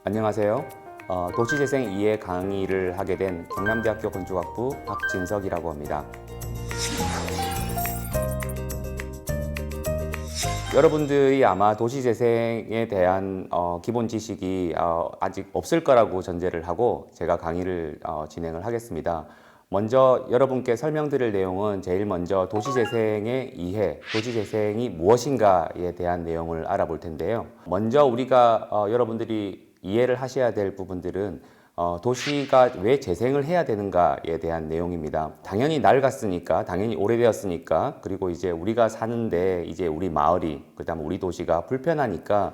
안녕하세요. 도시재생 2의 강의를 하게 된 경남대학교 건축학부 박진석이라고 합니다. 여러분들이 아마 도시재생에 대한 기본 지식이 아직 없을 거라고 전제를 하고 제가 강의를 진행을 하겠습니다. 먼저 여러분께 설명드릴 내용은 제일 먼저 도시재생의 이해, 도시재생이 무엇인가에 대한 내용을 알아볼 텐데요. 먼저 우리가 여러분들이 이해를 하셔야 될 부분들은 도시가 왜 재생을 해야 되는가에 대한 내용입니다. 당연히 낡았으니까, 당연히 오래되었으니까, 그리고 이제 우리가 사는데 이제 우리 마을이, 그다음 우리 도시가 불편하니까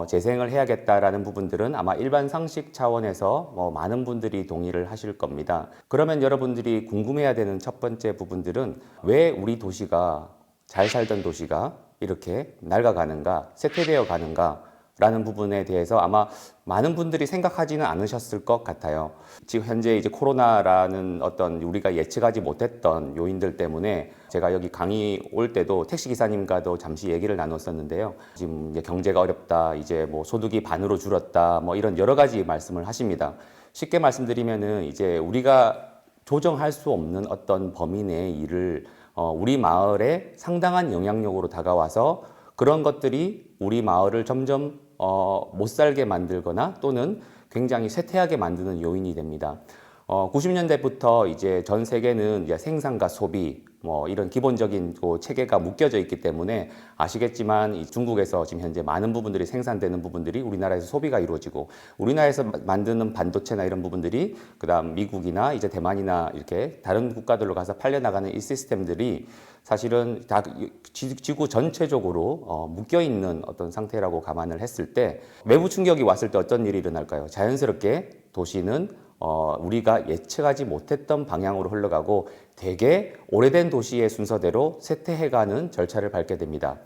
재생을 해야겠다라는 부분들은 아마 일반 상식 차원에서 많은 분들이 동의를 하실 겁니다. 그러면 여러분들이 궁금해야 되는 첫 번째 부분들은 왜 우리 도시가 잘 살던 도시가 이렇게 낡아가는가, 쇠퇴되어 가는가 라는 부분에 대해서 아마 많은 분들이 생각하지는 않으셨을 것 같아요. 지금 현재 이제 코로나라는 어떤 우리가 예측하지 못했던 요인들 때문에 제가 여기 강의 올 때도 택시 기사님과도 잠시 얘기를 나눴었는데요. 지금 이제 경제가 어렵다, 이제 뭐 소득이 반으로 줄었다, 뭐 이런 여러 가지 말씀을 하십니다. 쉽게 말씀드리면은 이제 우리가 조정할 수 없는 어떤 범위 내의 일을 우리 마을에 상당한 영향력으로 다가와서 그런 것들이 우리 마을을 점점 못 살게 만들거나 또는 굉장히 쇠퇴하게 만드는 요인이 됩니다. 90년대부터 이제 전 세계는 이제 생산과 소비 이런 기본적인 체계가 묶여져 있기 때문에 아시겠지만 이 중국에서 지금 현재 많은 부분들이 생산되는 부분들이 우리나라에서 소비가 이루어지고 우리나라에서 만드는 반도체나 이런 부분들이 그다음 미국이나 이제 대만이나 이렇게 다른 국가들로 가서 팔려나가는 이 시스템들이 사실은 다 지구 전체적으로 묶여 있는 어떤 상태라고 감안을 했을 때 외부 충격이 왔을 때 어떤 일이 일어날까요? 자연스럽게 도시는 우리가 예측하지 못했던 방향으로 흘러가고 되게 오래된 도시의 순서대로 쇠퇴해가는 절차를 밟게 됩니다.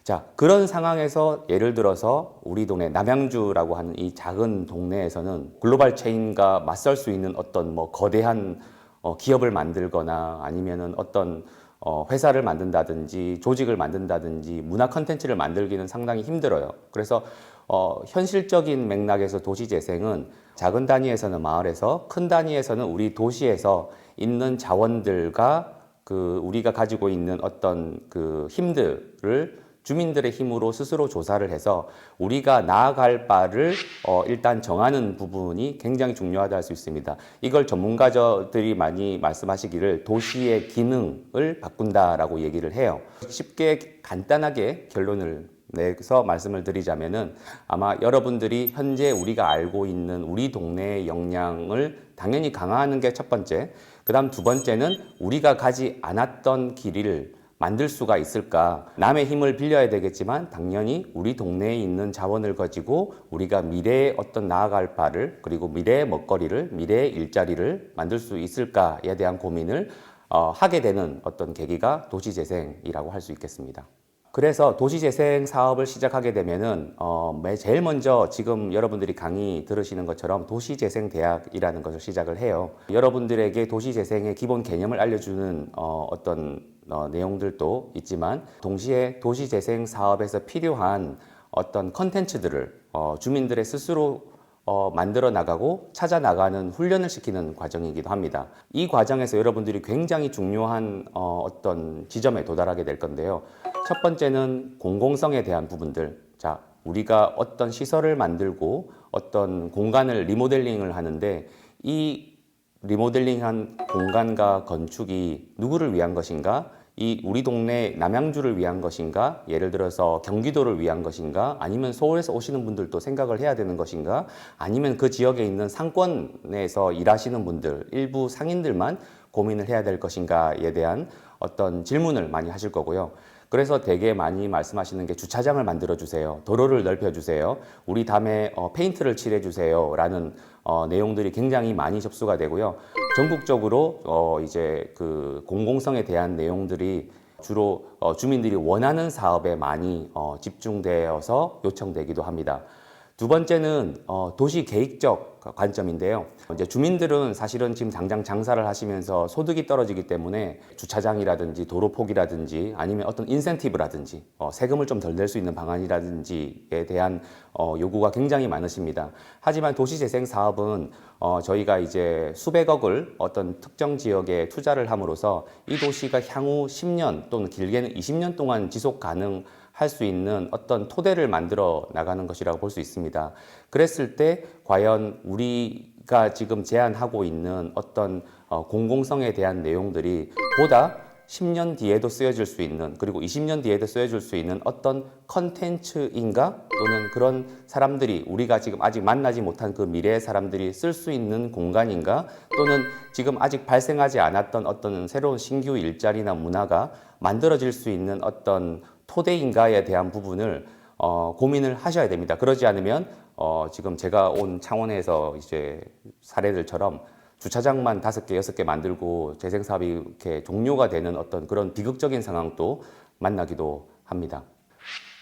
자, 그런 상황에서 예를 들어서 우리 동네 남양주라고 하는 이 작은 동네에서는 글로벌 체인과 맞설 수 있는 어떤 거대한 기업을 만들거나 아니면은 어떤 회사를 만든다든지 조직을 만든다든지 문화 컨텐츠를 만들기는 상당히 힘들어요. 그래서 현실적인 맥락에서 도시재생은 작은 단위에서는 마을에서, 큰 단위에서는 우리 도시에서 있는 자원들과 우리가 가지고 있는 어떤 힘들을 주민들의 힘으로 스스로 조사를 해서 우리가 나아갈 바를 일단 정하는 부분이 굉장히 중요하다 할 수 있습니다. 이걸 전문가들이 많이 말씀하시기를 도시의 기능을 바꾼다라고 얘기를 해요. 쉽게 간단하게 결론을 내서 말씀을 드리자면은 아마 여러분들이 현재 우리가 알고 있는 우리 동네의 역량을 당연히 강화하는 게 첫 번째, 그 다음 두 번째는 우리가 가지 않았던 길을 만들 수가 있을까? 남의 힘을 빌려야 되겠지만 당연히 우리 동네에 있는 자원을 가지고 우리가 미래에 어떤 나아갈 바를 그리고 미래의 먹거리를 미래의 일자리를 만들 수 있을까에 대한 고민을 하게 되는 어떤 계기가 도시재생이라고 할 수 있겠습니다. 그래서 도시재생 사업을 시작하게 되면은 제일 먼저 지금 여러분들이 강의 들으시는 것처럼 도시재생대학이라는 것을 시작을 해요. 여러분들에게 도시재생의 기본 개념을 알려주는 어떤 내용들도 있지만 동시에 도시재생 사업에서 필요한 어떤 컨텐츠들을 주민들의 스스로 만들어 나가고 찾아 나가는 훈련을 시키는 과정이기도 합니다. 이 과정에서 여러분들이 굉장히 중요한 어떤 지점에 도달하게 될 건데요. 첫 번째는 공공성에 대한 부분들. 자, 우리가 어떤 시설을 만들고 어떤 공간을 리모델링을 하는데 이 리모델링한 공간과 건축이 누구를 위한 것인가? 이 우리 동네 남양주를 위한 것인가? 예를 들어서 경기도를 위한 것인가? 아니면 서울에서 오시는 분들도 생각을 해야 되는 것인가? 아니면 그 지역에 있는 상권에서 일하시는 분들, 일부 상인들만 고민을 해야 될 것인가에 대한 어떤 질문을 많이 하실 거고요. 그래서 되게 많이 말씀하시는 게 주차장을 만들어 주세요. 도로를 넓혀 주세요. 우리 다음에 페인트를 칠해 주세요. 라는 내용들이 굉장히 많이 접수가 되고요. 전국적으로 이제 공공성에 대한 내용들이 주로 주민들이 원하는 사업에 많이 집중되어서 요청되기도 합니다. 두 번째는 도시 계획적 관점인데요. 이제 주민들은 사실은 지금 당장 장사를 하시면서 소득이 떨어지기 때문에 주차장이라든지 도로 폭이라든지 아니면 어떤 인센티브라든지 세금을 좀 덜 낼 수 있는 방안이라든지에 대한 요구가 굉장히 많으십니다. 하지만 도시재생 사업은 저희가 이제 수백억을 어떤 특정 지역에 투자를 함으로써 이 도시가 향후 10년 또는 길게는 20년 동안 지속 가능 할 수 있는 어떤 토대를 만들어 나가는 것이라고 볼 수 있습니다. 그랬을 때 과연 우리가 지금 제안하고 있는 어떤 공공성에 대한 내용들이 보다 10년 뒤에도 쓰여질 수 있는, 그리고 20년 뒤에도 쓰여질 수 있는 어떤 컨텐츠인가, 또는 그런 사람들이 우리가 지금 아직 만나지 못한 그 미래의 사람들이 쓸 수 있는 공간인가, 또는 지금 아직 발생하지 않았던 어떤 새로운 신규 일자리나 문화가 만들어질 수 있는 어떤 토대인가에 대한 부분을 고민을 하셔야 됩니다. 그러지 않으면 지금 제가 온 창원에서 이제 사례들처럼 주차장만 5개, 6개 만들고 재생 사업이 이렇게 종료가 되는 어떤 그런 비극적인 상황도 만나기도 합니다.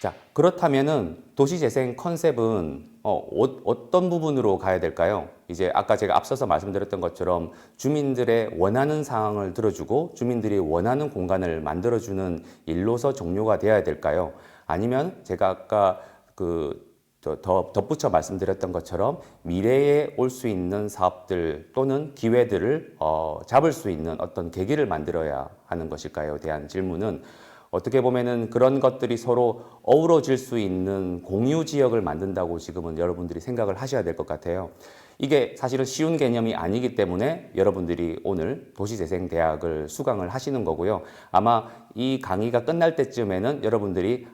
자, 그렇다면은 도시재생 컨셉은 어떤 부분으로 가야 될까요? 이제 아까 제가 앞서서 말씀드렸던 것처럼 주민들의 원하는 상황을 들어주고 주민들이 원하는 공간을 만들어주는 일로서 종료가 되어야 될까요? 아니면 제가 아까 더 덧붙여 말씀드렸던 것처럼 미래에 올 수 있는 사업들 또는 기회들을 잡을 수 있는 어떤 계기를 만들어야 하는 것일까요? 대한 질문은 어떻게 보면은 그런 것들이 서로 어우러질 수 있는 공유 지역을 만든다고 지금은 여러분들이 생각을 하셔야 될 것 같아요. 이게 사실은 쉬운 개념이 아니기 때문에 여러분들이 오늘 도시재생대학을 수강을 하시는 거고요. 아마 이 강의가 끝날 때쯤에는 여러분들이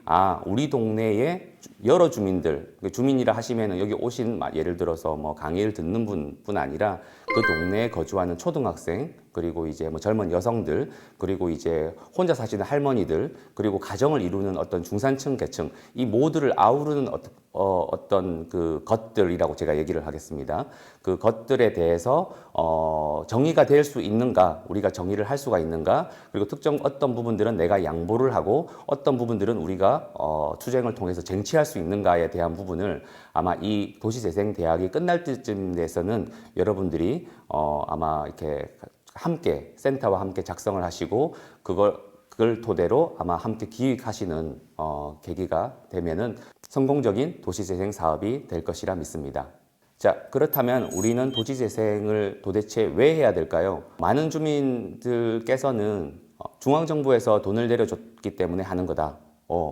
우리 동네에 여러 주민들, 주민이라 하시면은 여기 오신 예를 들어서 뭐 강의를 듣는 분뿐 아니라 그 동네에 거주하는 초등학생, 그리고 이제 뭐 젊은 여성들, 그리고 이제 혼자 사시는 할머니들, 그리고 가정을 이루는 어떤 중산층 계층, 이 모두를 아우르는 어떤 그 것들이라고 제가 얘기를 하겠습니다. 그 것들에 대해서 정의가 될 수 있는가, 우리가 정의를 할 수가 있는가, 그리고 특정 어떤 부분들은 내가 양보를 하고 어떤 부분들은 우리가 투쟁을 통해서 쟁취할 수 있는가에 대한 부분을 아마 이 도시재생대학이 끝날 때쯤 돼서는 여러분들이 아마 이렇게 함께 센터와 함께 작성을 하시고 그걸 토대로 아마 함께 기획하시는 계기가 되면은 성공적인 도시재생 사업이 될 것이라 믿습니다. 자, 그렇다면 우리는 도시재생을 도대체 왜 해야 될까요? 많은 주민들께서는 중앙정부에서 돈을 내려줬기 때문에 하는 거다.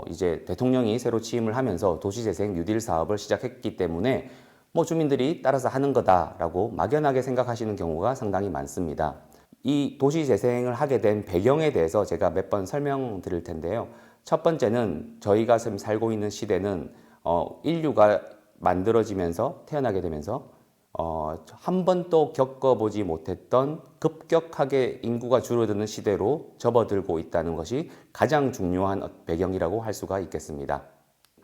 이제 대통령이 새로 취임을 하면서 도시재생 뉴딜 사업을 시작했기 때문에 뭐 주민들이 따라서 하는 거다라고 막연하게 생각하시는 경우가 상당히 많습니다. 이 도시재생을 하게 된 배경에 대해서 제가 몇 번 설명드릴 텐데요. 첫 번째는 저희가 지금 살고 있는 시대는 인류가 만들어지면서 태어나게 되면서 한 번도 겪어보지 못했던 급격하게 인구가 줄어드는 시대로 접어들고 있다는 것이 가장 중요한 배경이라고 할 수가 있겠습니다.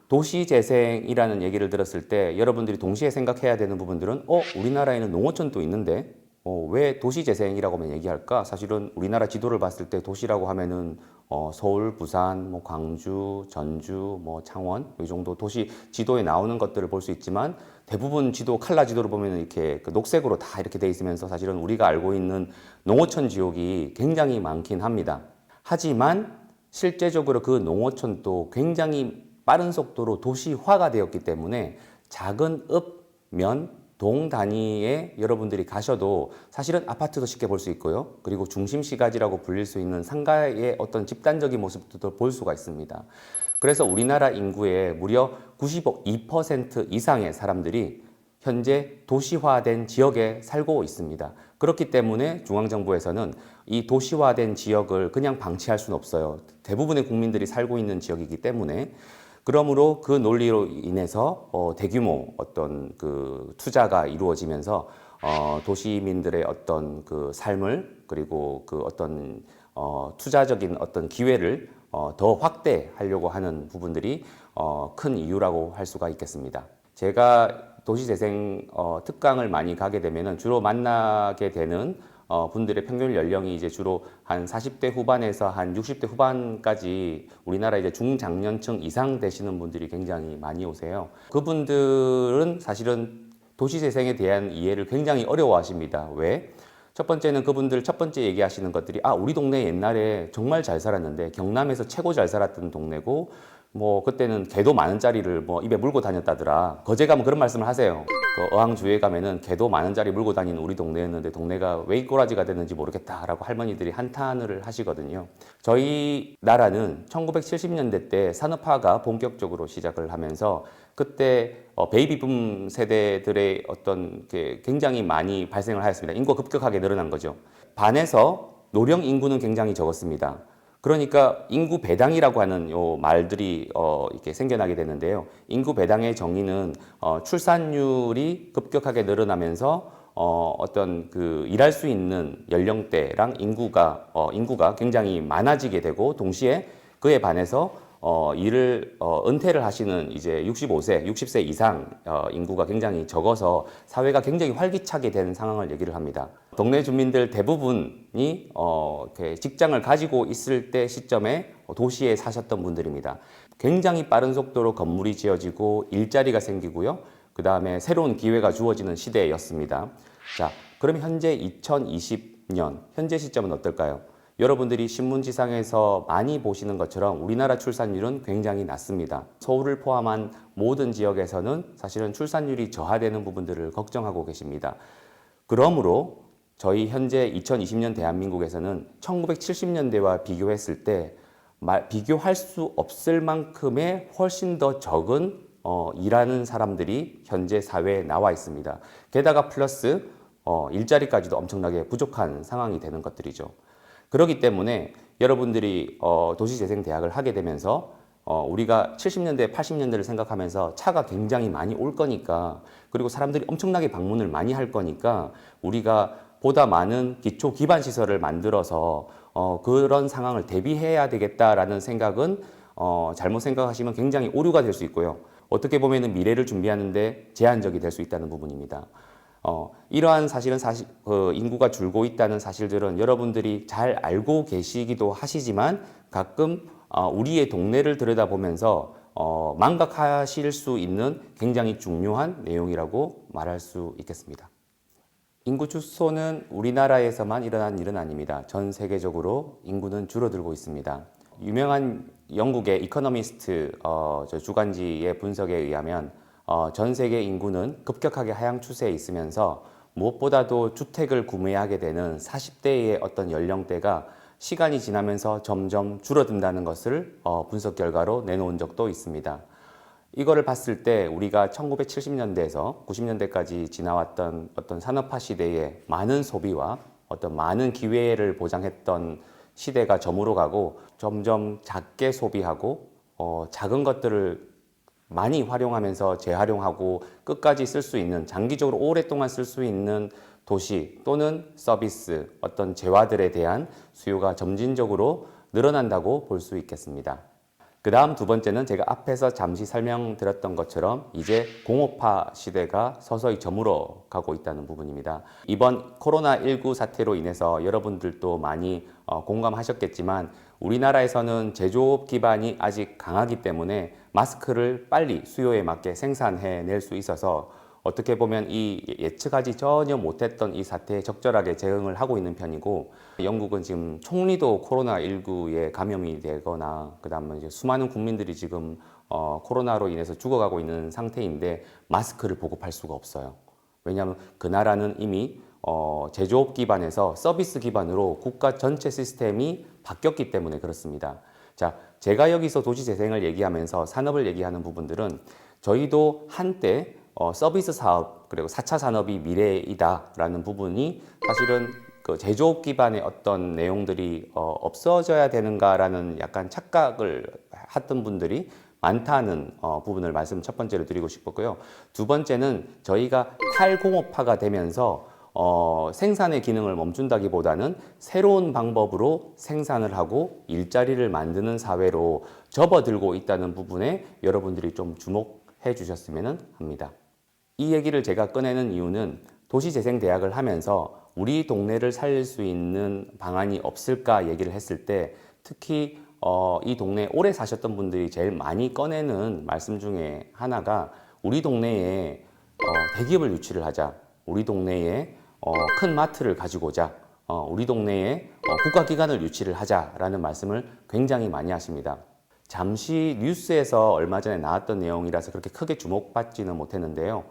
도시재생이라는 얘기를 들었을 때 여러분들이 동시에 생각해야 되는 부분들은 우리나라에는 농어촌도 있는데 왜 도시재생이라고만 얘기할까? 사실은 우리나라 지도를 봤을 때 도시라고 하면은 서울, 부산, 뭐 광주, 전주, 뭐 창원 이 정도 도시 지도에 나오는 것들을 볼 수 있지만 대부분 지도 칼라 지도를 보면 이렇게 그 녹색으로 다 이렇게 돼 있으면서 사실은 우리가 알고 있는 농어촌 지역이 굉장히 많긴 합니다. 하지만 실제적으로 그 농어촌도 굉장히 빠른 속도로 도시화가 되었기 때문에 작은 읍, 면, 동 단위에 여러분들이 가셔도 사실은 아파트도 쉽게 볼 수 있고요. 그리고 중심시가지라고 불릴 수 있는 상가의 어떤 집단적인 모습도 볼 수가 있습니다. 그래서 우리나라 인구의 무려 92% 이상의 사람들이 현재 도시화된 지역에 살고 있습니다. 그렇기 때문에 중앙정부에서는 이 도시화된 지역을 그냥 방치할 수는 없어요. 대부분의 국민들이 살고 있는 지역이기 때문에 그러므로 그 논리로 인해서 대규모 어떤 그 투자가 이루어지면서 도시민들의 어떤 그 삶을 그리고 그 어떤 투자적인 어떤 기회를 더 확대하려고 하는 부분들이 큰 이유라고 할 수가 있겠습니다. 제가 도시재생 특강을 많이 가게 되면은 주로 만나게 되는 분들의 평균 연령이 이제 주로 한 40대 후반에서 한 60대 후반까지 우리나라 이제 중장년층 이상 되시는 분들이 굉장히 많이 오세요. 그분들은 사실은 도시재생에 대한 이해를 굉장히 어려워하십니다. 왜? 첫 번째는 그분들 첫 번째 얘기하시는 것들이 우리 동네 옛날에 정말 잘 살았는데 경남에서 최고 잘 살았던 동네고 뭐 그때는 개도 10,000원짜리를 뭐 입에 물고 다녔다더라. 거제 가면 그런 말씀을 하세요. 그 어항 주위에 가면은 개도 10,000원짜리 물고 다니는 우리 동네였는데 동네가 왜 이 꼬라지가 됐는지 모르겠다라고 할머니들이 한탄을 하시거든요. 저희 나라는 1970년대 때 산업화가 본격적으로 시작을 하면서 그때 베이비붐 세대들의 어떤 게 굉장히 많이 발생을 하였습니다. 인구가 급격하게 늘어난 거죠. 반해서 노령 인구는 굉장히 적었습니다. 그러니까 인구 배당이라고 하는 요 말들이 이렇게 생겨나게 되는데요. 인구 배당의 정의는 출산율이 급격하게 늘어나면서 어떤 그 일할 수 있는 연령대랑 인구가 굉장히 많아지게 되고 동시에 그에 반해서 일을 은퇴를 하시는 이제 65세, 60세 이상 인구가 굉장히 적어서 사회가 굉장히 활기차게 된 상황을 얘기를 합니다. 동네 주민들 대부분이 직장을 가지고 있을 때 시점에 도시에 사셨던 분들입니다. 굉장히 빠른 속도로 건물이 지어지고 일자리가 생기고요. 그 다음에 새로운 기회가 주어지는 시대였습니다. 자, 그럼 현재 2020년 현재 시점은 어떨까요? 여러분들이 신문지상에서 많이 보시는 것처럼 우리나라 출산율은 굉장히 낮습니다. 서울을 포함한 모든 지역에서는 사실은 출산율이 저하되는 부분들을 걱정하고 계십니다. 그러므로 저희 현재 2020년 대한민국에서는 1970년대와 비교했을 때 비교할 수 없을 만큼의 훨씬 더 적은 일하는 사람들이 현재 사회에 나와 있습니다. 게다가 플러스 일자리까지도 엄청나게 부족한 상황이 되는 것들이죠. 그렇기 때문에 여러분들이 도시재생대학을 하게 되면서 우리가 70년대, 80년대를 생각하면서 차가 굉장히 많이 올 거니까 그리고 사람들이 엄청나게 방문을 많이 할 거니까 우리가 보다 많은 기초 기반 시설을 만들어서 그런 상황을 대비해야 되겠다라는 생각은 잘못 생각하시면 굉장히 오류가 될 수 있고요. 어떻게 보면 미래를 준비하는데 제한적이 될 수 있다는 부분입니다. 이러한 사실은 인구가 줄고 있다는 사실들은 여러분들이 잘 알고 계시기도 하시지만 가끔 우리의 동네를 들여다보면서 망각하실 수 있는 굉장히 중요한 내용이라고 말할 수 있겠습니다. 인구 축소는 우리나라에서만 일어난 일은 아닙니다. 전 세계적으로 인구는 줄어들고 있습니다. 유명한 영국의 이코노미스트 주간지의 분석에 의하면 전 세계 인구는 급격하게 하향 추세에 있으면서 무엇보다도 주택을 구매하게 되는 40대의 어떤 연령대가 시간이 지나면서 점점 줄어든다는 것을 분석 결과로 내놓은 적도 있습니다. 이거를 봤을 때 우리가 1970년대에서 90년대까지 지나왔던 어떤 산업화 시대의 많은 소비와 어떤 많은 기회를 보장했던 시대가 저물어 가고 점점 작게 소비하고 작은 것들을 많이 활용하면서 재활용하고 끝까지 쓸 수 있는 장기적으로 오랫동안 쓸 수 있는 도시 또는 서비스 어떤 재화들에 대한 수요가 점진적으로 늘어난다고 볼 수 있겠습니다. 그 다음 두 번째는 제가 앞에서 잠시 설명드렸던 것처럼 이제 공업화 시대가 서서히 저물어 가고 있다는 부분입니다. 이번 코로나19 사태로 인해서 여러분들도 많이 공감하셨겠지만 우리나라에서는 제조업 기반이 아직 강하기 때문에 마스크를 빨리 수요에 맞게 생산해낼 수 있어서 어떻게 보면 이 예측하지 전혀 못했던 이 사태에 적절하게 대응을 하고 있는 편이고 영국은 지금 총리도 코로나19에 감염이 되거나 그다음에 이제 수많은 국민들이 지금 코로나로 인해서 죽어가고 있는 상태인데 마스크를 보급할 수가 없어요. 왜냐하면 그 나라는 이미 제조업 기반에서 서비스 기반으로 국가 전체 시스템이 바뀌었기 때문에 그렇습니다. 자, 제가 여기서 도시재생을 얘기하면서 산업을 얘기하는 부분들은 저희도 한때 서비스 사업 그리고 4차 산업이 미래이다라는 부분이 사실은 그 제조업 기반의 어떤 내용들이 없어져야 되는가라는 약간 착각을 했던 분들이 많다는 부분을 말씀 첫 번째로 드리고 싶었고요. 두 번째는 저희가 탈공업화가 되면서 생산의 기능을 멈춘다기보다는 새로운 방법으로 생산을 하고 일자리를 만드는 사회로 접어들고 있다는 부분에 여러분들이 좀 주목해 주셨으면 합니다. 이 얘기를 제가 꺼내는 이유는 도시재생대학을 하면서 우리 동네를 살릴 수 있는 방안이 없을까 얘기를 했을 때 특히 이 동네에 오래 사셨던 분들이 제일 많이 꺼내는 말씀 중에 하나가 우리 동네에 대기업을 유치를 하자. 우리 동네에 큰 마트를 가지고 오자. 우리 동네에 국가기관을 유치를 하자라는 말씀을 굉장히 많이 하십니다. 잠시 뉴스에서 얼마 전에 나왔던 내용이라서 그렇게 크게 주목받지는 못했는데요.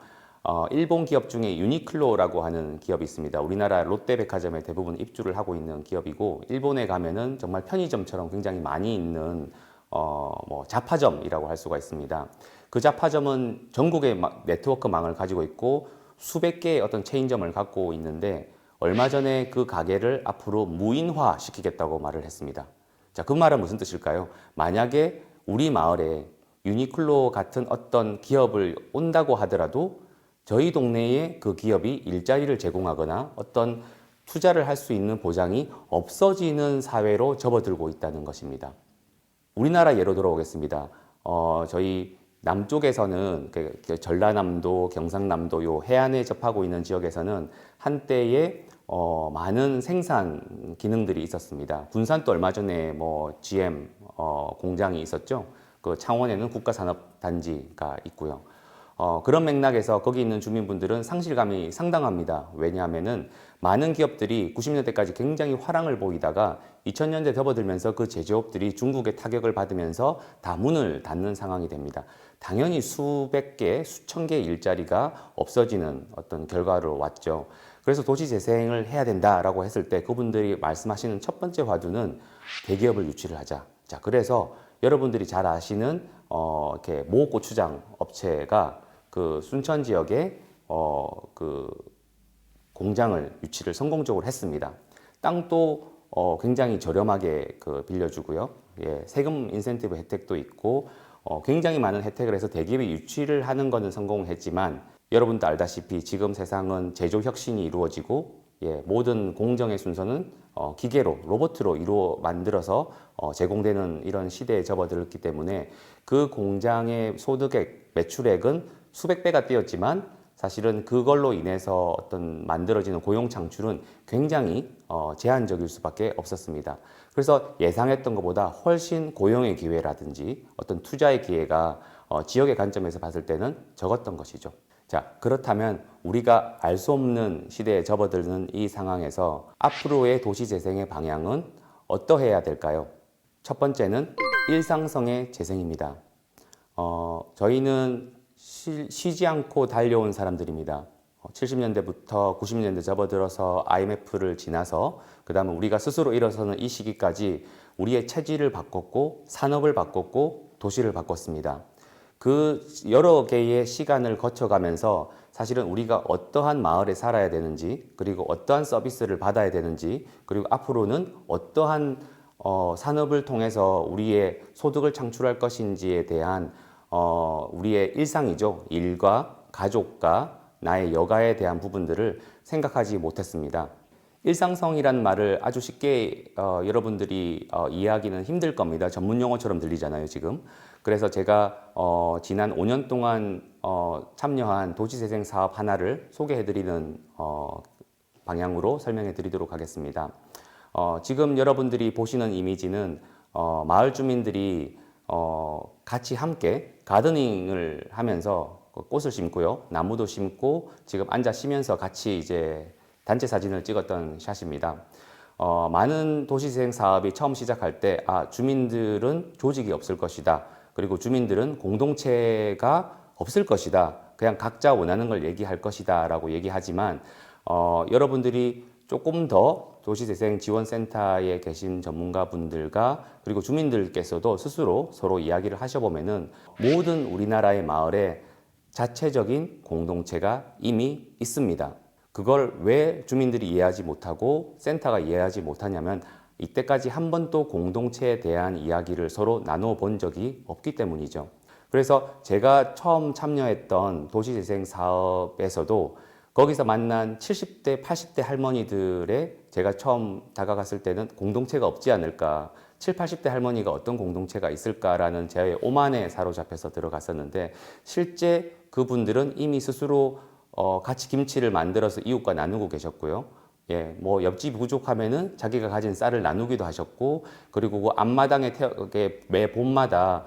일본 기업 중에 유니클로라고 하는 기업이 있습니다. 우리나라 롯데백화점에 대부분 입주를 하고 있는 기업이고 일본에 가면은 정말 편의점처럼 굉장히 많이 있는 뭐 자파점이라고 할 수가 있습니다. 그 자파점은 전국의 네트워크망을 가지고 있고 수백 개의 어떤 체인점을 갖고 있는데 얼마 전에 그 가게를 앞으로 무인화 시키겠다고 말을 했습니다. 자, 그 말은 무슨 뜻일까요? 만약에 우리 마을에 유니클로 같은 어떤 기업을 온다고 하더라도 저희 동네에 그 기업이 일자리를 제공하거나 어떤 투자를 할 수 있는 보장이 없어지는 사회로 접어들고 있다는 것입니다. 우리나라 예로 들어오겠습니다. 저희 남쪽에서는 전라남도, 경상남도 요 해안에 접하고 있는 지역에서는 한때에 많은 생산 기능들이 있었습니다. 군산도 얼마 전에 뭐 GM 공장이 있었죠. 그 창원에는 국가산업단지가 있고요. 그런 맥락에서 거기 있는 주민분들은 상실감이 상당합니다. 왜냐하면은 많은 기업들이 90년대까지 굉장히 화랑을 보이다가 2000년대 접어들면서 그 제조업들이 중국의 타격을 받으면서 다 문을 닫는 상황이 됩니다. 당연히 수백 개, 수천 개의 일자리가 없어지는 어떤 결과로 왔죠. 그래서 도시 재생을 해야 된다라고 했을 때 그분들이 말씀하시는 첫 번째 화두는 대기업을 유치를 하자. 자, 그래서 여러분들이 잘 아시는 이렇게 모 고추장 업체가 그 순천 지역에 그 공장을 유치를 성공적으로 했습니다. 땅도 굉장히 저렴하게 빌려주고요. 예, 세금 인센티브 혜택도 있고 굉장히 많은 혜택을 해서 대기업이 유치를 하는 것은 성공했지만 여러분도 알다시피 지금 세상은 제조 혁신이 이루어지고 예, 모든 공정의 순서는 기계로 로봇으로 만들어서 제공되는 이런 시대에 접어들었기 때문에 그 공장의 소득액, 매출액은 수백 배가 뛰었지만 사실은 그걸로 인해서 어떤 만들어지는 고용 창출은 굉장히 제한적일 수밖에 없었습니다. 그래서 예상했던 것보다 훨씬 고용의 기회라든지 어떤 투자의 기회가 지역의 관점에서 봤을 때는 적었던 것이죠. 자, 그렇다면 우리가 알 수 없는 시대에 접어드는 이 상황에서 앞으로의 도시 재생의 방향은 어떠해야 될까요? 첫 번째는 일상성의 재생입니다. 저희는 쉬지 않고 달려온 사람들입니다. 70년대부터 90년대 접어들어서 IMF를 지나서 그 다음에 우리가 스스로 일어서는 이 시기까지 우리의 체질을 바꿨고 산업을 바꿨고 도시를 바꿨습니다. 그 여러 개의 시간을 거쳐가면서 사실은 우리가 어떠한 마을에 살아야 되는지 그리고 어떠한 서비스를 받아야 되는지 그리고 앞으로는 어떠한 산업을 통해서 우리의 소득을 창출할 것인지에 대한 우리의 일상이죠. 일과 가족과 나의 여가에 대한 부분들을 생각하지 못했습니다. 일상성이라는 말을 아주 쉽게 여러분들이 이해하기는 힘들 겁니다. 전문 용어처럼 들리잖아요, 지금. 그래서 제가 지난 5년 동안 참여한 도시재생 사업 하나를 소개해드리는 방향으로 설명해 드리도록 하겠습니다. 지금 여러분들이 보시는 이미지는 마을 주민들이 같이 함께 가드닝을 하면서 꽃을 심고요. 나무도 심고 지금 앉아 쉬면서 같이 이제 단체 사진을 찍었던 샷입니다. 많은 도시재생 사업이 처음 시작할 때 주민들은 조직이 없을 것이다. 그리고 주민들은 공동체가 없을 것이다. 그냥 각자 원하는 걸 얘기할 것이다 라고 얘기하지만 여러분들이 조금 더 도시재생지원센터에 계신 전문가분들과 그리고 주민들께서도 스스로 서로 이야기를 하셔보면은 모든 우리나라의 마을에 자체적인 공동체가 이미 있습니다. 그걸 왜 주민들이 이해하지 못하고 센터가 이해하지 못하냐면 이때까지 한 번도 공동체에 대한 이야기를 서로 나눠 본 적이 없기 때문이죠. 그래서 제가 처음 참여했던 도시재생 사업에서도 거기서 만난 70대, 80대 할머니들의 제가 처음 다가갔을 때는 공동체가 없지 않을까, 7, 80대 할머니가 어떤 공동체가 있을까라는 제 오만에 사로잡혀서 들어갔었는데 실제 그분들은 이미 스스로 같이 김치를 만들어서 이웃과 나누고 계셨고요. 예, 뭐 옆집 부족하면은 자기가 가진 쌀을 나누기도 하셨고, 그리고 그 앞마당에 매 봄마다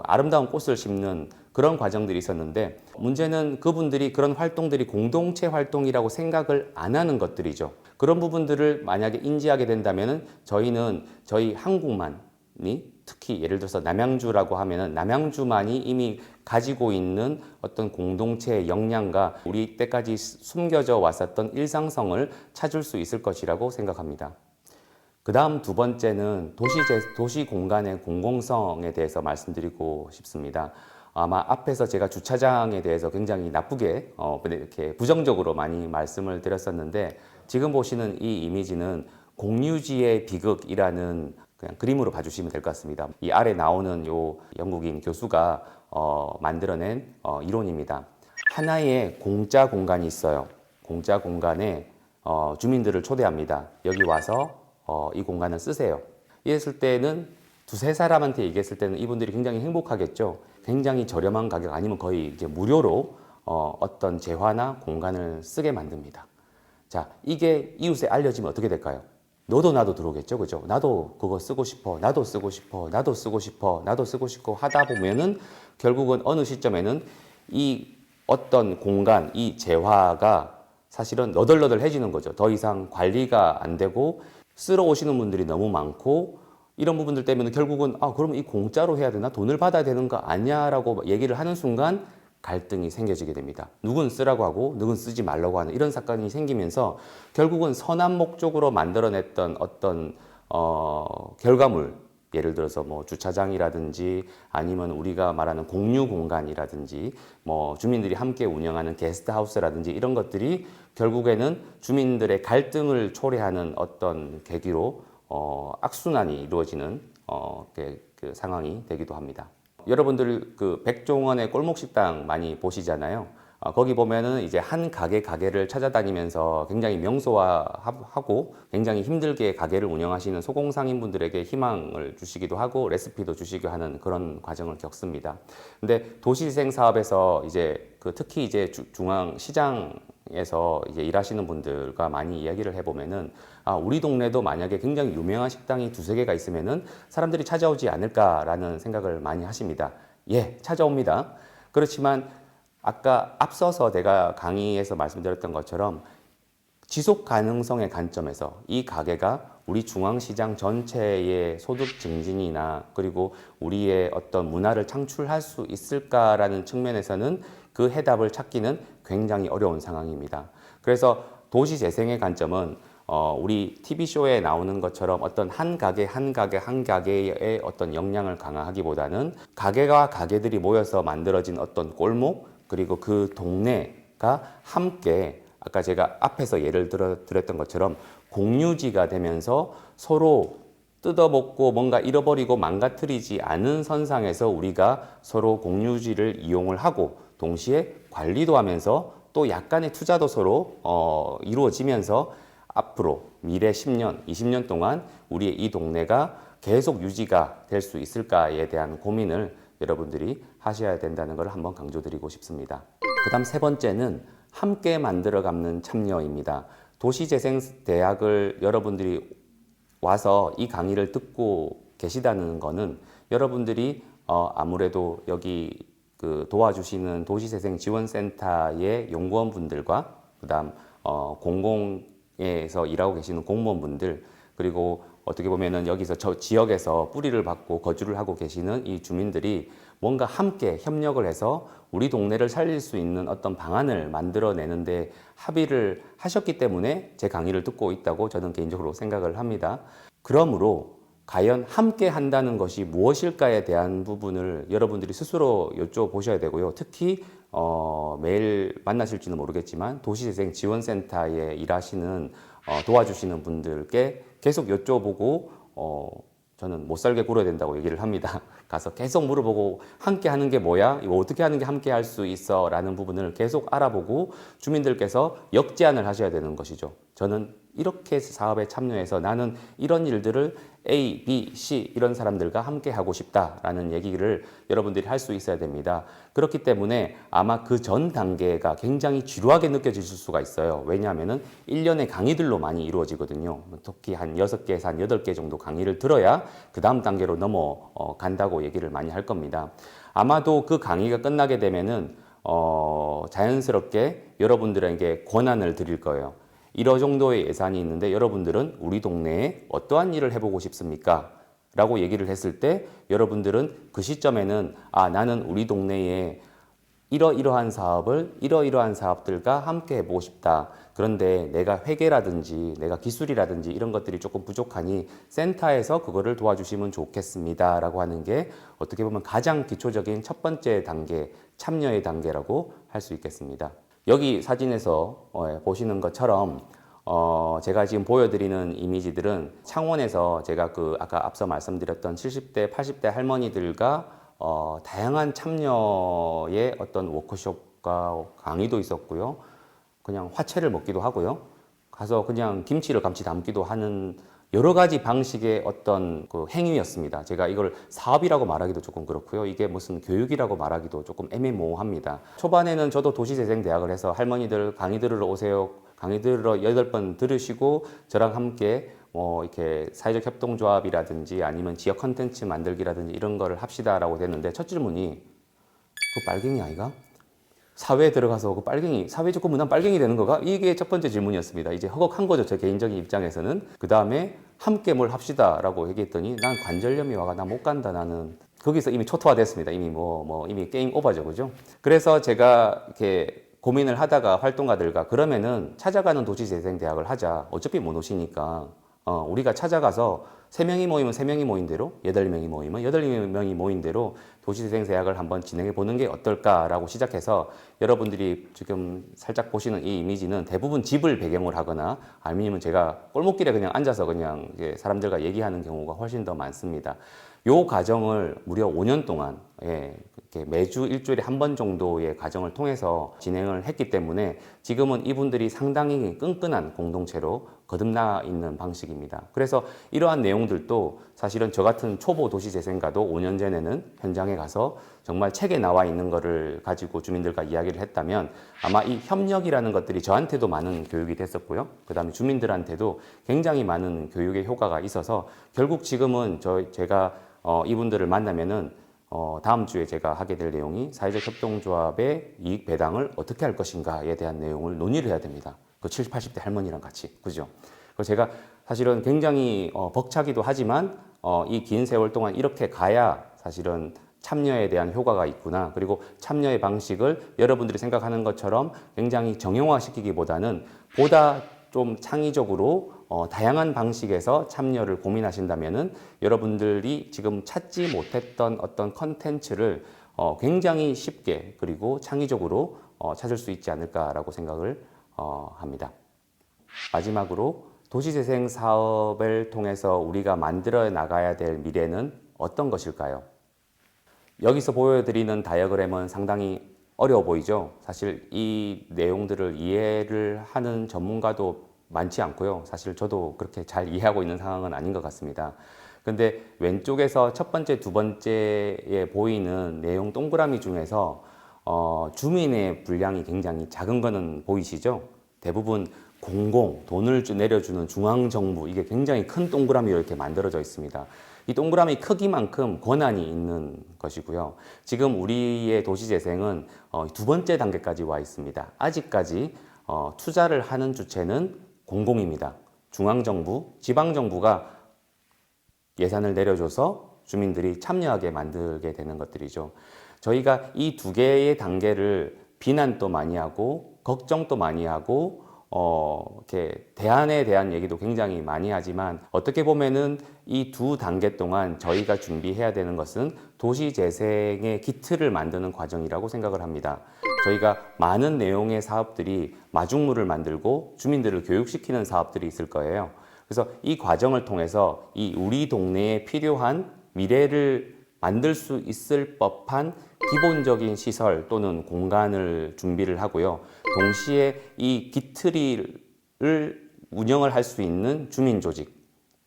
아름다운 꽃을 심는 그런 과정들이 있었는데, 문제는 그분들이 그런 활동들이 공동체 활동이라고 생각을 안 하는 것들이죠. 그런 부분들을 만약에 인지하게 된다면은 저희는 저희 한국만이, 특히 예를 들어서 남양주라고 하면은 남양주만이 이미 가지고 있는 어떤 공동체의 역량과 우리 때까지 숨겨져 왔었던 일상성을 찾을 수 있을 것이라고 생각합니다. 그 다음 두 번째는 도시 공간의 공공성에 대해서 말씀드리고 싶습니다. 아마 앞에서 제가 주차장에 대해서 굉장히 나쁘게 이렇게 부정적으로 많이 말씀을 드렸었는데, 지금 보시는 이 이미지는 공유지의 비극이라는 그냥 그림으로 봐주시면 될 것 같습니다. 이 아래 나오는 요 영국인 교수가 만들어낸 이론입니다. 하나의 공짜 공간이 있어요. 공짜 공간에 주민들을 초대합니다. 여기 와서 이 공간을 쓰세요. 이랬을 때는 두세 사람한테 얘기했을 때는 이분들이 굉장히 행복하겠죠. 굉장히 저렴한 가격 아니면 거의 이제 무료로 어떤 재화나 공간을 쓰게 만듭니다. 자, 이게 이웃에 알려지면 어떻게 될까요? 너도 나도 들어오겠죠, 그죠? 나도 그거 쓰고 싶어, 나도 쓰고 싶어, 나도 쓰고 싶어, 나도 쓰고 싶고 하다 보면은 결국은 어느 시점에는 이 어떤 공간, 이 재화가 사실은 너덜너덜해지는 거죠. 더 이상 관리가 안 되고 쓰러 오시는 분들이 너무 많고, 이런 부분들 때문에 결국은 그럼 이 공짜로 해야 되나? 돈을 받아야 되는 거 아니야라고 얘기를 하는 순간 갈등이 생겨지게 됩니다. 누군 쓰라고 하고 누군 쓰지 말라고 하는 이런 사건이 생기면서 결국은 선한 목적으로 만들어냈던 어떤 결과물, 예를 들어서 뭐 주차장이라든지 아니면 우리가 말하는 공유 공간이라든지 뭐 주민들이 함께 운영하는 게스트하우스라든지 이런 것들이 결국에는 주민들의 갈등을 초래하는 어떤 계기로 악순환이 이루어지는 그 상황이 되기도 합니다. 여러분들 그 백종원의 꼴목식당 많이 보시잖아요. 거기 보면은 이제 한 가게를 찾아다니면서 굉장히 명소화하고 굉장히 힘들게 가게를 운영하시는 소공상인분들에게 희망을 주시기도 하고 레시피도 주시기도 하는 그런 과정을 겪습니다. 근데 도시재생 사업에서 이제 특히 이제 중앙시장에서 이제 일하시는 분들과 많이 이야기를 해보면은 우리 동네도 만약에 굉장히 유명한 식당이 두세 개가 있으면은 사람들이 찾아오지 않을까라는 생각을 많이 하십니다. 예, 찾아옵니다. 그렇지만 아까 앞서서 내가 강의에서 말씀드렸던 것처럼 지속 가능성의 관점에서 이 가게가 우리 중앙시장 전체의 소득 증진이나 그리고 우리의 어떤 문화를 창출할 수 있을까라는 측면에서는 그 해답을 찾기는 굉장히 어려운 상황입니다. 그래서 도시재생의 관점은 우리 TV쇼에 나오는 것처럼 어떤 한 가게의 어떤 역량을 강화하기보다는 가게와 가게들이 모여서 만들어진 어떤 골목, 그리고 그 동네가 함께 아까 제가 앞에서 예를 들었던 것처럼 공유지가 되면서 서로 뜯어먹고 뭔가 잃어버리고 망가뜨리지 않은 선상에서 우리가 서로 공유지를 이용을 하고 동시에 관리도 하면서 또 약간의 투자도 서로 이루어지면서 앞으로 미래 10년, 20년 동안 우리의 이 동네가 계속 유지가 될 수 있을까에 대한 고민을 여러분들이 하셔야 된다는 걸 한번 강조드리고 싶습니다. 그 다음 세 번째는 함께 만들어가는 참여입니다. 도시재생대학을 여러분들이 와서 이 강의를 듣고 계시다는 거는 여러분들이 아무래도 여기 그 도와주시는 도시재생지원센터의 연구원분들과 그 다음 공공에서 일하고 계시는 공무원분들, 그리고 어떻게 보면은 여기서 저 지역에서 뿌리를 받고 거주를 하고 계시는 이 주민들이 뭔가 함께 협력을 해서 우리 동네를 살릴 수 있는 어떤 방안을 만들어내는데 합의를 하셨기 때문에 제 강의를 듣고 있다고 저는 개인적으로 생각을 합니다. 그러므로 과연 함께 한다는 것이 무엇일까에 대한 부분을 여러분들이 스스로 여쭤보셔야 되고요. 특히 매일 만나실지는 모르겠지만 도시재생지원센터에 일하시는 도와주시는 분들께 계속 여쭤보고 저는 못 살게 굴어야 된다고 얘기를 합니다. 가서 계속 물어보고 함께 하는 게 뭐야? 이거 어떻게 하는 게 함께 할 수 있어? 라는 부분을 계속 알아보고 주민들께서 역제안을 하셔야 되는 것이죠. 저는 이렇게 사업에 참여해서 나는 이런 일들을 A, B, C 이런 사람들과 함께 하고 싶다라는 얘기를 여러분들이 할 수 있어야 됩니다. 그렇기 때문에 아마 그 전 단계가 굉장히 지루하게 느껴지실 수가 있어요. 왜냐하면은 1년의 강의들로 많이 이루어지거든요. 특히 한 6개에서 한 8개 정도 강의를 들어야 그 다음 단계로 넘어간다고 얘기를 많이 할 겁니다. 아마도 그 강의가 끝나게 되면은 자연스럽게 여러분들에게 권한을 드릴 거예요. 이러 정도의 예산이 있는데 여러분들은 우리 동네에 어떠한 일을 해보고 싶습니까? 라고 얘기를 했을 때 여러분들은 그 시점에는 나는 우리 동네에 이러이러한 사업을 이러이러한 사업들과 함께 해보고 싶다. 그런데 내가 회계라든지 내가 기술이라든지 이런 것들이 조금 부족하니 센터에서 그거를 도와주시면 좋겠습니다. 라고 하는 게 어떻게 보면 가장 기초적인 첫 번째 단계, 참여의 단계라고 할 수 있겠습니다. 여기 사진에서 보시는 것처럼 제가 지금 보여드리는 이미지들은 창원에서 제가 아까 앞서 말씀드렸던 70대, 80대 할머니들과 다양한 참여의 어떤 워크숍과 강의도 있었고요. 그냥 화채를 먹기도 하고요. 가서 그냥 김치를 감치 담기도 하는 여러 가지 방식의 어떤 그 행위였습니다. 제가 이걸 사업이라고 말하기도 조금 그렇고요. 이게 무슨 교육이라고 말하기도 조금 애매모호합니다. 초반에는 저도 도시재생대학을 해서 할머니들 강의 들으러 오세요. 강의 들으러 8번 들으시고 저랑 함께 이렇게 사회적 협동조합이라든지 아니면 지역 컨텐츠 만들기라든지 이런 거를 합시다라고 됐는데 첫 질문이 그 빨갱이 아이가? 사회에 들어가서 그 빨갱이, 사회적 무난 빨갱이 되는 거가? 이게 첫 번째 질문이었습니다. 이제 허걱한 거죠, 제 개인적인 입장에서는. 그 다음에 함께 뭘 합시다라고 얘기했더니 난 관절염이 와가 나 못 간다 나는. 거기서 이미 초토화됐습니다. 이미 이미 게임 오버죠, 그죠? 그래서 제가 이렇게 고민을 하다가 활동가들과 그러면은 찾아가는 도시재생대학을 하자. 어차피 못 오시니까. 우리가 찾아가서 3명이 모이면 3명이 모인 대로, 8명이 모이면 8명이 모인 대로 도시재생대학을 한번 진행해 보는 게 어떨까라고 시작해서 여러분들이 지금 살짝 보시는 이 이미지는 대부분 집을 배경으로 하거나 아니면 제가 골목길에 그냥 앉아서 그냥 사람들과 얘기하는 경우가 훨씬 더 많습니다. 요 과정을 무려 5년 동안 이렇게 매주 일주일에 한 번 정도의 과정을 통해서 진행을 했기 때문에 지금은 이분들이 상당히 끈끈한 공동체로 거듭나 있는 방식입니다. 그래서 이러한 내용들도 사실은 저 같은 초보 도시재생가도 5년 전에는 현장에 가서 정말 책에 나와 있는 거를 가지고 주민들과 이야기를 했다면 아마 이 협력이라는 것들이 저한테도 많은 교육이 됐었고요. 그 다음에 주민들한테도 굉장히 많은 교육의 효과가 있어서 결국 지금은 제가 이분들을 만나면은 다음 주에 제가 하게 될 내용이 사회적 협동조합의 이익 배당을 어떻게 할 것인가에 대한 내용을 논의를 해야 됩니다. 그 70, 80대 할머니랑 같이. 그죠? 그래서 제가 사실은 굉장히 벅차기도 하지만 이 긴 세월 동안 이렇게 가야 사실은 참여에 대한 효과가 있구나. 그리고 참여의 방식을 여러분들이 생각하는 것처럼 굉장히 정형화시키기보다는 보다 좀 창의적으로 다양한 방식에서 참여를 고민하신다면은 여러분들이 지금 찾지 못했던 어떤 컨텐츠를 굉장히 쉽게 그리고 창의적으로 찾을 수 있지 않을까라고 생각을 합니다. 마지막으로 도시재생 사업을 통해서 우리가 만들어 나가야 될 미래는 어떤 것일까요? 여기서 보여드리는 다이어그램은 상당히 어려워 보이죠? 사실 이 내용들을 이해를 하는 전문가도 많지 않고요. 사실 저도 그렇게 잘 이해하고 있는 상황은 아닌 것 같습니다. 근데 왼쪽에서 첫 번째, 두 번째에 보이는 내용 동그라미 중에서 주민의 분량이 굉장히 작은 거는 보이시죠? 대부분 돈을 내려주는 중앙정부, 이게 굉장히 큰 동그라미로 이렇게 만들어져 있습니다. 이 동그라미 크기만큼 권한이 있는 것이고요. 지금 우리의 도시재생은 두 번째 단계까지 와 있습니다. 아직까지 투자를 하는 주체는 공공입니다. 중앙정부, 지방정부가 예산을 내려줘서 주민들이 참여하게 만들게 되는 것들이죠. 저희가 이 두 개의 단계를 비난도 많이 하고 걱정도 많이 하고 이렇게 대안에 대한 얘기도 굉장히 많이 하지만 어떻게 보면은 이 두 단계 동안 저희가 준비해야 되는 것은 도시재생의 기틀을 만드는 과정이라고 생각을 합니다. 저희가 많은 내용의 사업들이 마중물을 만들고 주민들을 교육시키는 사업들이 있을 거예요. 그래서 이 과정을 통해서 이 우리 동네에 필요한 미래를 만들 수 있을 법한 기본적인 시설 또는 공간을 준비를 하고요. 동시에 이 기틀을 운영을 할 수 있는 주민 조직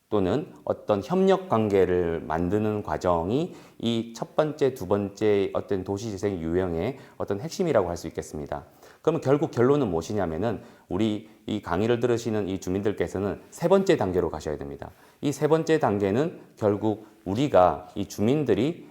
또는 어떤 협력 관계를 만드는 과정이 이 첫 번째, 두 번째 어떤 도시재생 유형의 어떤 핵심이라고 할 수 있겠습니다. 그러면 결국 결론은 무엇이냐면은 우리 이 강의를 들으시는 이 주민들께서는 세 번째 단계로 가셔야 됩니다. 이 세 번째 단계는 결국 우리가 이 주민들이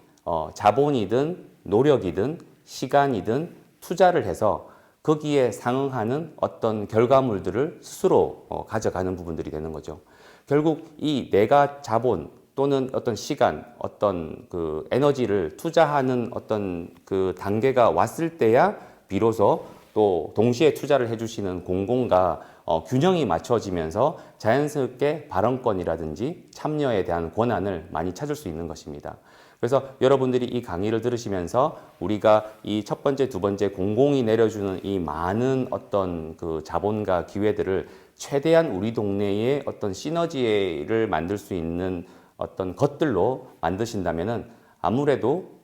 자본이든 노력이든 시간이든 투자를 해서 거기에 상응하는 어떤 결과물들을 스스로 가져가는 부분들이 되는 거죠. 결국 이 내가 자본 또는 어떤 시간, 어떤 그 에너지를 투자하는 어떤 그 단계가 왔을 때야 비로소 또 동시에 투자를 해주시는 공공과 균형이 맞춰지면서 자연스럽게 발언권이라든지 참여에 대한 권한을 많이 찾을 수 있는 것입니다. 그래서 여러분들이 이 강의를 들으시면서 우리가 이 첫 번째, 두 번째 공공이 내려주는 이 많은 어떤 그 자본과 기회들을 최대한 우리 동네에 어떤 시너지를 만들 수 있는 어떤 것들로 만드신다면은 아마도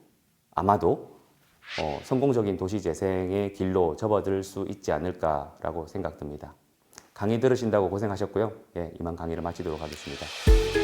성공적인 도시 재생의 길로 접어들 수 있지 않을까라고 생각됩니다. 강의 들으신다고 고생하셨고요. 예, 이만 강의를 마치도록 하겠습니다.